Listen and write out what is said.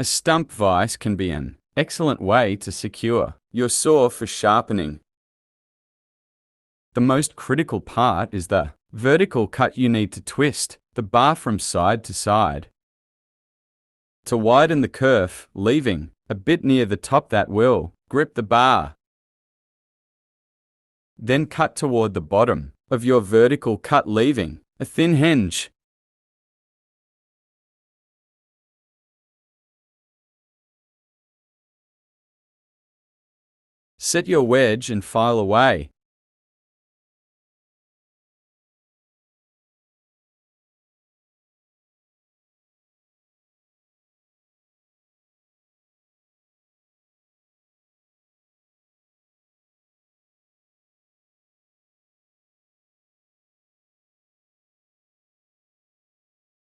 A stump vise can be an excellent way to secure your saw for sharpening. The most critical part is the vertical cut. You need to twist the bar from side to side to widen the kerf, leaving a bit near the top that will grip the bar. Then cut toward the bottom of your vertical cut, leaving a thin hinge. Set your wedge and file away.